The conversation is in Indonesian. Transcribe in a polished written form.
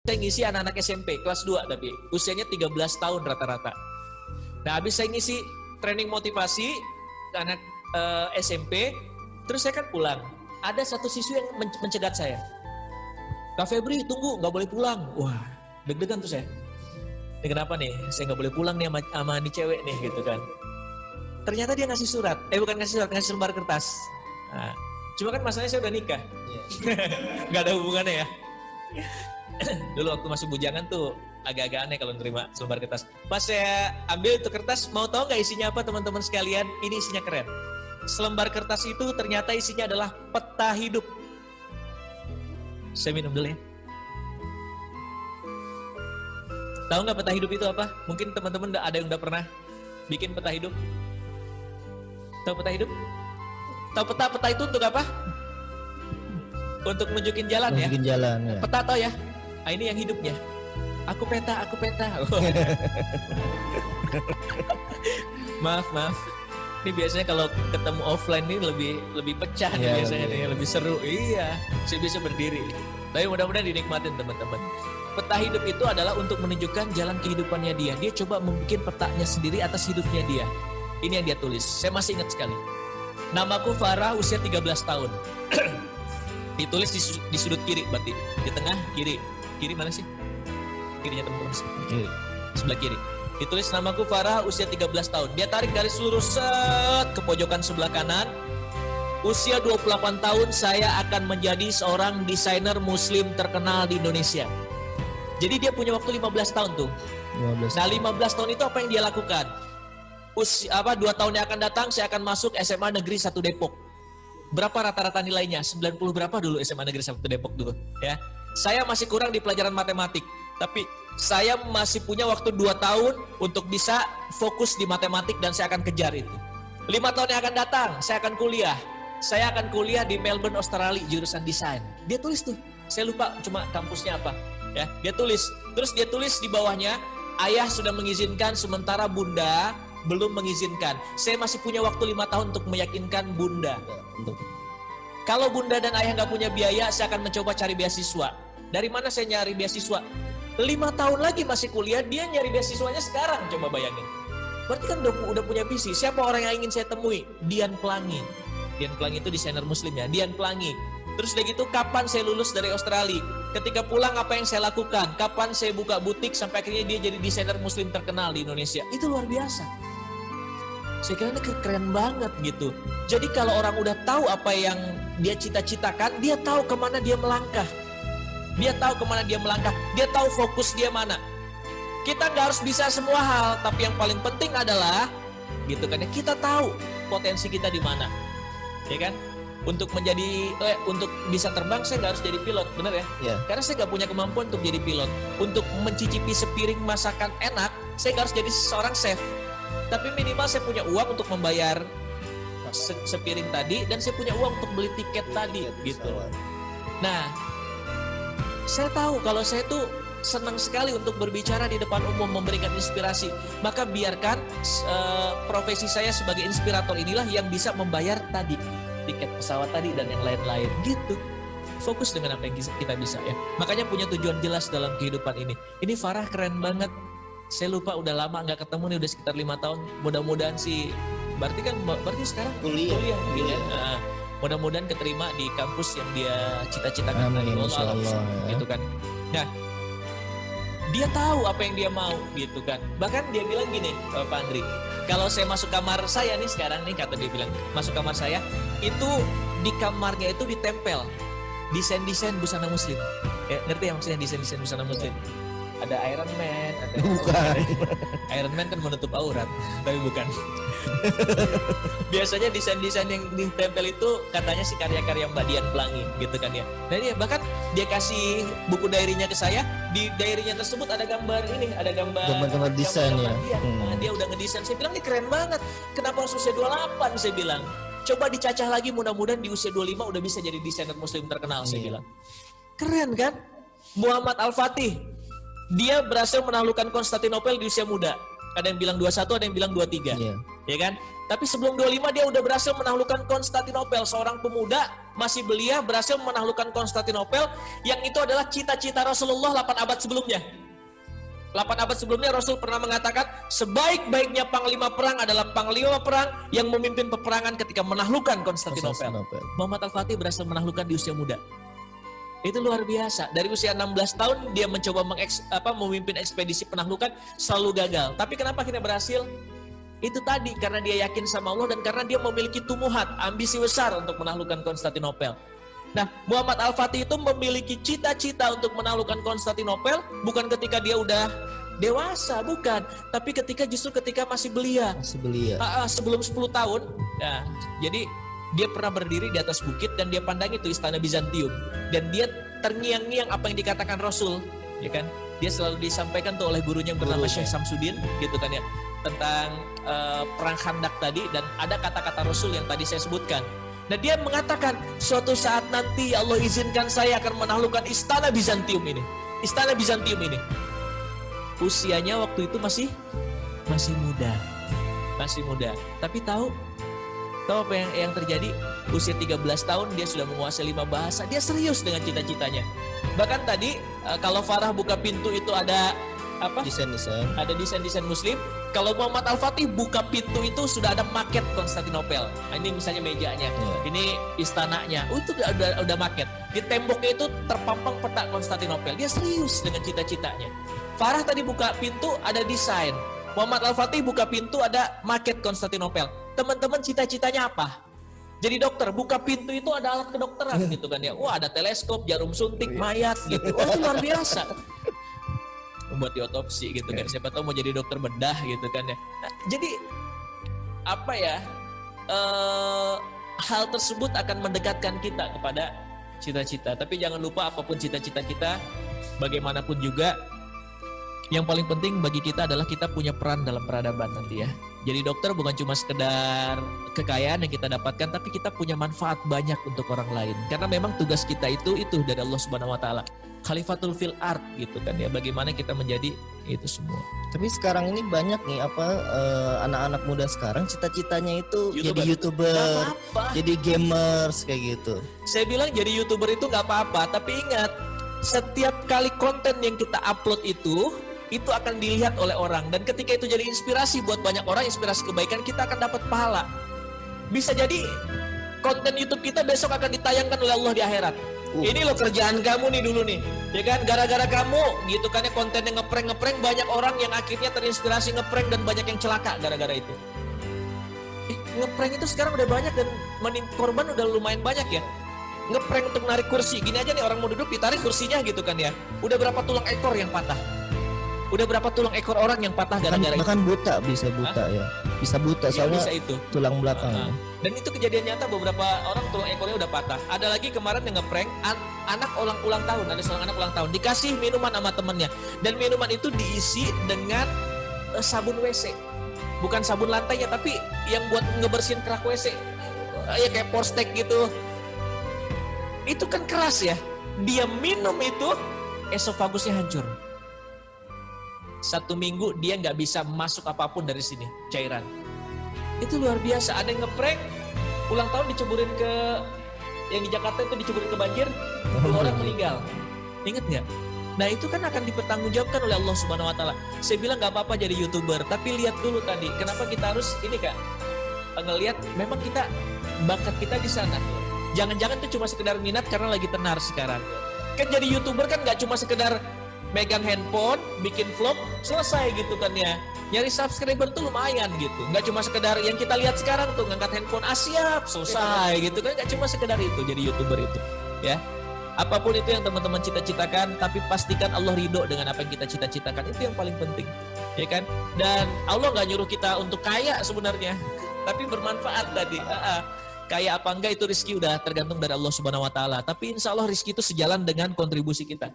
saya ngisi anak-anak SMP kelas 2 tapi usianya 13 tahun rata-rata. Nah, habis saya ngisi training motivasi ke anak SMP, terus saya kan pulang. Ada satu siswi yang mencegat saya. Kak Febri, tunggu, nggak boleh pulang. Wah, deg-degan tuh saya. Ini kenapa nih? Saya nggak boleh pulang nih sama nih cewek nih gitu kan. Ternyata dia ngasih surat. Bukan ngasih surat, ngasih lembar kertas. Nah, cuma kan masalahnya saya udah nikah. Nggak ada hubungannya ya. Dulu waktu masih bujangan tuh agak-agak aneh kalau nerima selembar kertas. Pas saya ambil itu kertas, mau tahu nggak isinya apa teman-teman sekalian? Ini isinya keren. Selembar kertas itu ternyata isinya adalah peta hidup. Saya minum dulu ya. Tahu nggak peta hidup itu apa? Mungkin teman-teman ada yang udah pernah bikin peta hidup. Tahu peta hidup? Tahu peta itu untuk apa? Untuk nunjukin jalan ya. Nunjukin jalan ya. Peta tahu ya? Nah, ini yang hidupnya. Aku peta. Maaf. Ini biasanya kalau ketemu offline nih lebih pecah nih biasanya nih, lebih seru. Iya, saya bisa berdiri. Tapi mudah-mudahan dinikmatin teman-teman. Peta hidup itu adalah untuk menunjukkan jalan kehidupannya dia. Dia coba membuat petanya sendiri atas hidupnya dia. Ini yang dia tulis. Saya masih ingat sekali. Namaku Farah, usia 13 tahun. Ditulis di sudut kiri berarti. Di tengah kiri. Kiri mana sih? Kirinya teman-teman. Kiri. Sebelah kiri. Ditulis namaku Farah, usia 13 tahun. Dia tarik garis lurus set ke pojokan sebelah kanan. Usia 28 tahun saya akan menjadi seorang desainer muslim terkenal di Indonesia. Jadi dia punya waktu 15 tahun tuh. 15. Nah 15 tahun itu apa yang dia lakukan? 2 tahun yang akan datang saya akan masuk SMA Negeri 1 Depok. Berapa rata-rata nilainya? 90 berapa dulu SMA Negeri 1 Depok dulu ya. Saya masih kurang di pelajaran matematik, tapi saya masih punya waktu 2 tahun untuk bisa fokus di matematik dan saya akan kejar itu. 5 tahun yang akan datang, saya akan kuliah. Saya akan kuliah di Melbourne, Australia, jurusan desain. Dia tulis tuh, saya lupa cuma kampusnya apa. Ya, dia tulis. Terus dia tulis di bawahnya, ayah sudah mengizinkan sementara bunda belum mengizinkan. Saya masih punya waktu 5 tahun untuk meyakinkan bunda. Kalau bunda dan ayah nggak punya biaya, saya akan mencoba cari beasiswa. Dari mana saya nyari beasiswa? 5 tahun lagi masih kuliah, dia nyari beasiswanya sekarang, coba bayangin. Berarti kan udah punya visi. Siapa orang yang ingin saya temui? Dian Pelangi. Dian Pelangi itu desainer muslim ya, Dian Pelangi. Terus udah gitu, kapan saya lulus dari Australia? Ketika pulang apa yang saya lakukan? Kapan saya buka butik sampai akhirnya dia jadi desainer muslim terkenal di Indonesia? Itu luar biasa. Saya kira ini keren banget gitu. Jadi kalau orang udah tahu apa yang dia cita-citakan, dia tahu kemana dia melangkah. Dia tahu kemana dia melangkah. Dia tahu fokus dia mana. Kita nggak harus bisa semua hal, tapi yang paling penting adalah gitu kan ya, kita tahu potensi kita di mana. Ya kan? Untuk bisa terbang saya nggak harus jadi pilot, bener ya? Yeah. Karena saya nggak punya kemampuan untuk jadi pilot. Untuk mencicipi sepiring masakan enak, saya nggak harus jadi seorang chef. Tapi minimal saya punya uang untuk membayar sepiring tadi dan saya punya uang untuk beli tiket tadi, gitu. Nah, saya tahu kalau saya tuh senang sekali untuk berbicara di depan umum, memberikan inspirasi. Maka biarkan profesi saya sebagai inspirator inilah yang bisa membayar tadi tiket pesawat tadi dan yang lain-lain gitu. Fokus dengan apa yang kita bisa ya. Makanya punya tujuan jelas dalam kehidupan ini. Ini Farah keren banget. Saya lupa udah lama nggak ketemu nih, udah sekitar 5 tahun. Mudah-mudahan sih, berarti sekarang kuliah. Nah, mudah-mudahan keterima di kampus yang dia cita-citakan. Amin, insyaallah ya. Gitu kan. Nah, dia tahu apa yang dia mau gitu kan. Bahkan dia bilang gini, Pak Andri, kalau saya masuk kamar saya nih sekarang nih, kata dia bilang, masuk kamar saya, itu di kamarnya itu ditempel desain-desain busana muslim. Ya, ngerti ya maksudnya desain-desain busana muslim? Ada Iron Man, ada Bukan. Iron Man kan menutup aurat, tapi bukan. Biasanya desain-desain yang ditempel itu katanya si karya-karya Mbak Dian Pelangi gitu kan ya. Dan dia bahkan dia kasih buku diary-nya ke saya, di diary-nya tersebut ada gambar ini, ada gambar desain ya. Dia. Nah, dia udah ngedesain. Saya bilang ini keren banget. Kenapa harus usia 28? Saya bilang. Coba dicacah lagi, mudah-mudahan di usia 25 udah bisa jadi desainer muslim terkenal, saya bilang. Keren kan? Muhammad Al-Fatih. Dia berhasil menaklukkan Konstantinopel di usia muda. Ada yang bilang 21, ada yang bilang 23. ya kan? Tapi sebelum 25 dia udah berhasil menaklukkan Konstantinopel. Seorang pemuda masih belia berhasil menaklukkan Konstantinopel, yang itu adalah cita-cita Rasulullah 8 abad sebelumnya. 8 abad sebelumnya Rasul pernah mengatakan sebaik-baiknya panglima perang adalah panglima perang yang memimpin peperangan ketika menaklukkan Konstantinopel. Muhammad Al-Fatih berhasil menaklukkan di usia muda. Itu luar biasa. Dari usia 16 tahun dia mencoba memimpin ekspedisi penaklukan, selalu gagal. Tapi kenapa akhirnya berhasil? Itu tadi karena dia yakin sama Allah dan karena dia memiliki tumuhat, ambisi besar untuk menaklukkan Konstantinopel. Nah, Muhammad Al-Fatih itu memiliki cita-cita untuk menaklukkan Konstantinopel bukan ketika dia udah dewasa, bukan, tapi justru ketika masih belia. Sebelum 10 tahun. Nah, jadi dia pernah berdiri di atas bukit dan dia pandang itu istana Bizantium dan dia terngiang-ngiang apa yang dikatakan Rasul, ya kan? Dia selalu disampaikan tuh oleh gurunya yang bernama Syekh Samsudin, gitu kan ya, tentang perang Khandak tadi, dan ada kata-kata Rasul yang tadi saya sebutkan. Nah, dia mengatakan suatu saat nanti ya Allah izinkan saya akan menaklukkan istana Bizantium ini. Istana Bizantium ini. Usianya waktu itu masih muda. Masih muda. Tapi tahu apa yang terjadi? Usia 13 tahun dia sudah menguasai 5 bahasa. Dia serius dengan cita-citanya. Bahkan tadi kalau Farah buka pintu itu ada apa? Desain-desain. Ada desain-desain muslim. Kalau Muhammad Al-Fatih buka pintu itu sudah ada maket Konstantinopel. Nah, ini misalnya mejanya. Ini istananya. Itu udah maket. Di temboknya itu terpampang peta Konstantinopel. Dia serius dengan cita-citanya. Farah tadi buka pintu ada desain. Muhammad Al-Fatih buka pintu ada maket Konstantinopel. Teman-teman cita-citanya apa? Jadi dokter, buka pintu itu ada alat kedokteran gitu kan ya. Wah, ada teleskop, jarum suntik, mayat gitu. Wah, itu luar biasa. Membuat diotopsi gitu kan. Siapa tahu mau jadi dokter bedah gitu kan ya. Nah, jadi apa ya? Hal tersebut akan mendekatkan kita kepada cita-cita. Tapi jangan lupa apapun cita-cita kita, bagaimanapun juga, yang paling penting bagi kita adalah kita punya peran dalam peradaban nanti ya. Jadi dokter bukan cuma sekedar kekayaan yang kita dapatkan, tapi kita punya manfaat banyak untuk orang lain. Karena memang tugas kita itu dari Allah Subhanahu wa taala. Khalifatul fil ard gitu kan ya. Bagaimana kita menjadi itu semua. Tapi sekarang ini banyak nih anak-anak muda sekarang cita-citanya itu jadi YouTuber, jadi gamers kayak gitu. Saya bilang jadi YouTuber itu nggak apa-apa, tapi ingat setiap kali konten yang kita upload itu akan dilihat oleh orang, dan ketika itu jadi inspirasi buat banyak orang, inspirasi kebaikan, kita akan dapat pahala. Bisa jadi konten YouTube kita besok akan ditayangkan oleh Allah di akhirat. Ini loh kerjaan kamu nih dulu nih, ya kan? Gara-gara kamu gitu kan ya, kontennya ngeprank, banyak orang yang akhirnya terinspirasi ngeprank dan banyak yang celaka gara-gara itu. Ngeprank itu sekarang udah banyak dan korban udah lumayan banyak ya. Ngeprank untuk narik kursi, gini aja nih, orang mau duduk ditarik kursinya gitu kan ya. Udah berapa tulang ekor yang patah? Udah berapa tulang ekor orang yang patah gara-gara itu? Bahkan buta, bisa buta. Ya. Bisa buta soalnya bisa itu. Tulang belakang. Dan itu kejadian nyata, beberapa orang tulang ekornya udah patah. Ada lagi kemarin yang ngeprank anak ulang tahun, ada seorang anak ulang tahun dikasih minuman sama temennya, dan minuman itu diisi dengan sabun WC. Bukan sabun lantainya, tapi yang buat ngebersihin kerak WC. Ya kayak Porstek gitu. Itu kan keras ya. Dia minum itu, esofagusnya hancur. 1 minggu dia nggak bisa masuk apapun dari sini, cairan. Itu luar biasa. Ada yang ngeprank ulang tahun diceburin ke, yang di Jakarta itu diceburin ke banjir, 2 orang meninggal. Ingat nggak? Nah, itu kan akan dipertanggungjawabkan oleh Allah Subhanahu wa taala. Saya bilang nggak apa-apa jadi YouTuber, tapi lihat dulu tadi, kenapa kita harus ini Kak? Ngelihat memang kita bakat kita di sana. Jangan-jangan itu cuma sekedar minat karena lagi tenar sekarang. Kan jadi YouTuber kan nggak cuma sekedar megang handphone, bikin vlog, selesai gitu kan ya. Nyari subscriber tuh lumayan gitu. Nggak cuma sekedar yang kita lihat sekarang tuh, ngangkat handphone, siap, selesai gitu kan. Nggak cuma sekedar itu jadi YouTuber itu ya. Apapun itu yang teman-teman cita-citakan, tapi pastikan Allah ridho dengan apa yang kita cita-citakan. Itu yang paling penting, ya kan? Dan Allah nggak nyuruh kita untuk kaya sebenarnya, tapi bermanfaat tadi. Kaya apa enggak itu rezeki udah tergantung dari Allah Subhanahu wa taala. Tapi insya Allah rezeki itu sejalan dengan kontribusi kita.